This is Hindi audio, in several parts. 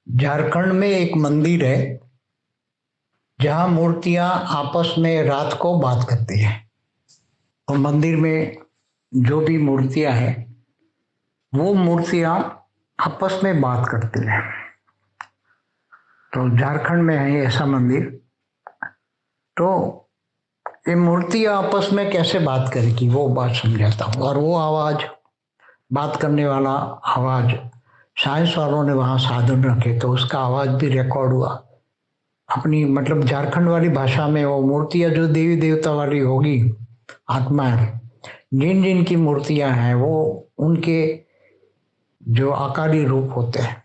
झारखंड में एक मंदिर है जहां मूर्तियां आपस में रात को बात करती हैं। और मंदिर में जो भी मूर्तियां हैं वो मूर्तियां आपस में बात करती हैं। तो झारखंड में है ऐसा मंदिर। तो ये मूर्तियां आपस में कैसे बात करेगी वो बात समझाता हूँ। और वो आवाज, बात करने वाला आवाज, साइंस वालों ने वहां साधन रखे तो उसका आवाज भी रिकॉर्ड हुआ अपनी मतलब झारखंड वाली भाषा में। वो मूर्तियां जो देवी देवता वाली होगी, आत्माएं, जिन जिन की मूर्तियां हैं वो उनके जो आकारी रूप होते हैं,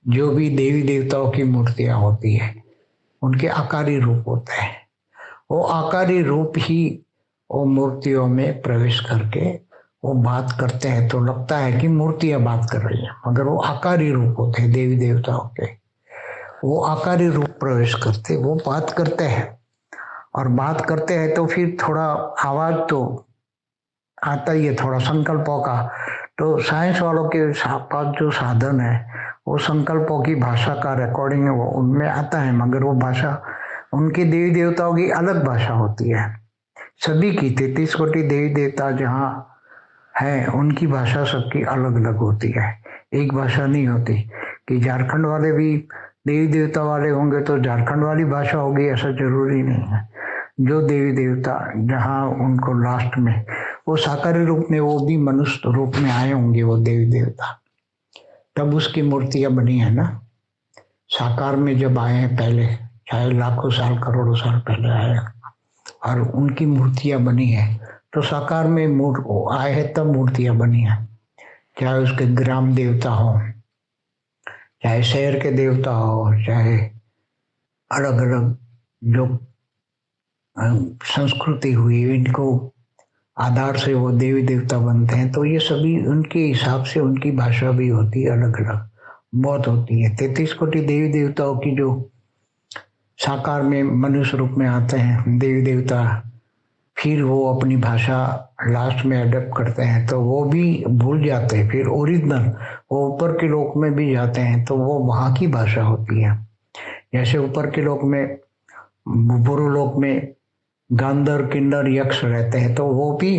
जो भी देवी देवताओं की मूर्तियां होती है उनके आकारी रूप होते हैं। वो आकारी रूप ही वो मूर्तियों में प्रवेश करके वो बात करते हैं। तो लगता है कि मूर्तियां बात कर रही हैं मगर वो आकारी रूप होते हैं देवी देवताओं के। वो आकारी रूप प्रवेश करते, वो बात करते हैं। और बात करते हैं तो फिर थोड़ा आवाज तो आता ही है, थोड़ा संकल्पों का। तो साइंस वालों के पास जो साधन है वो संकल्पों की भाषा का रिकॉर्डिंग है, वो उनमें आता है। मगर वो भाषा उनके देवी देवताओं की अलग भाषा होती है। सभी की 33 कोटि देवी देवता जहाँ है उनकी भाषा सबकी अलग अलग होती है, एक भाषा नहीं होती। कि झारखंड वाले भी देवी देवता वाले होंगे तो झारखंड वाली भाषा होगी ऐसा जरूरी नहीं है। जो देवी देवता जहाँ उनको लास्ट में वो साकारी रूप में, वो भी मनुष्य रूप में आए होंगे वो देवी देवता, तब उसकी मूर्तियां बनी है ना। साकार में जब आए हैं पहले, चाहे लाखों साल करोड़ों साल पहले आए और उनकी मूर्तियां बनी है, तो साकार में आए हैं तब मूर्तियां बनी है। चाहे उसके ग्राम देवता हो, चाहे शहर के देवता हो, चाहे अलग अलग जो संस्कृति हुई इनको आधार से वो देवी देवता बनते हैं। तो ये सभी उनके हिसाब से उनकी भाषा भी होती है, अलग अलग बहुत होती है। 33 कोटि देवी देवताओं की जो साकार में मनुष्य रूप में आते हैं देवी देवता, फिर वो अपनी भाषा लास्ट में अडेप्ट करते हैं तो वो भी भूल जाते हैं। फिर ओरिजिनल वो ऊपर के लोक में भी जाते हैं तो वो वहाँ की भाषा होती है। जैसे ऊपर के लोक में, बुरु लोक में गांधर किन्नर यक्ष रहते हैं तो वो भी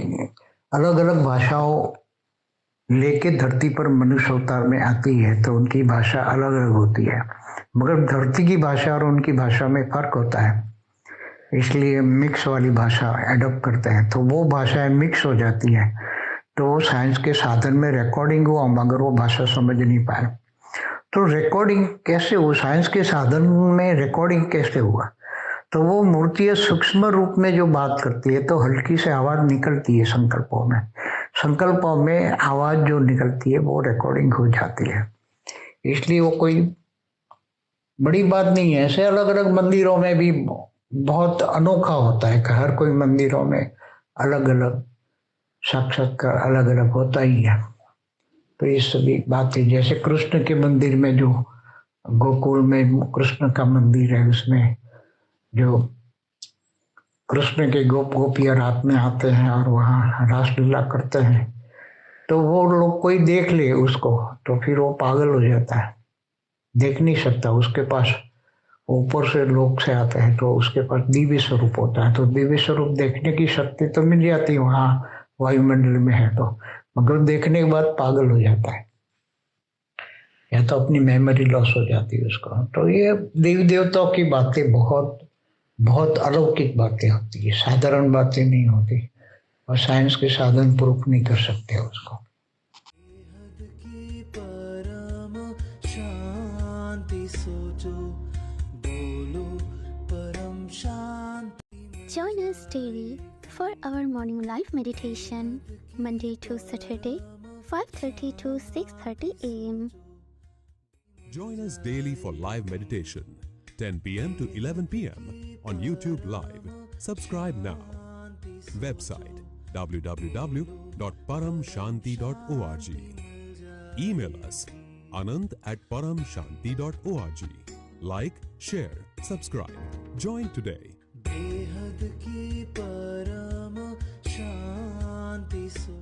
अलग अलग भाषाओं लेके धरती पर मनुष्य अवतार में आती है तो उनकी भाषा अलग अलग होती है। मगर धरती की भाषा और उनकी भाषा में फर्क होता है, इसलिए मिक्स वाली भाषा एडॉप्ट करते हैं तो वो भाषाएं मिक्स हो जाती है। तो वो साइंस के साधन में रिकॉर्डिंग हुआ मगर वो भाषा समझ नहीं पाए। तो रिकॉर्डिंग कैसे हुआ, साइंस के साधन में रिकॉर्डिंग कैसे हुआ? तो वो मूर्तियां सूक्ष्म रूप में जो बात करती है तो हल्की से आवाज निकलती है संकल्पों में। संकल्पों में आवाज जो निकलती है वो रिकॉर्डिंग हो जाती है। इसलिए वो कोई बड़ी बात नहीं है। ऐसे अलग अलग मंदिरों में भी बहुत अनोखा होता है कि हर कोई मंदिरों में अलग अलग साक्षात्कार अलग अलग होता ही है। तो ये सभी बातें, जैसे कृष्ण के मंदिर में जो गोकुल में कृष्ण का मंदिर है उसमें जो कृष्ण के गोप गोपियां रात में आते हैं और वहाँ रासलीला करते हैं तो वो लोग कोई देख ले उसको तो फिर वो पागल हो जाता है, देख नहीं सकता। उसके पास ऊपर से लोग से आते हैं तो उसके पास दिव्य स्वरूप होता है तो दिव्य स्वरूप देखने की शक्ति तो मिल जाती है वहाँ वायुमंडल में है तो, मगर देखने के बाद पागल हो जाता है या तो अपनी मेमोरी लॉस हो जाती है उसको। तो ये देवी देवताओं की बातें बहुत बहुत अलौकिक बातें होती है, साधारण बातें नहीं होती और साइंस के साधन प्रूफ नहीं कर सकते उसको। की परम शांति सोचो, बोलो परम शांति। Join us daily for our morning live meditation, Monday to Saturday, 5:30 to 6:30 a.m. Join us daily for live meditation, 10 p.m. to 11 p.m. on YouTube Live. Subscribe now. Website www.paramshanti.org. Email us anand@paramshanti.org. Like, share, subscribe. Join today. बेहद की परम शांति सो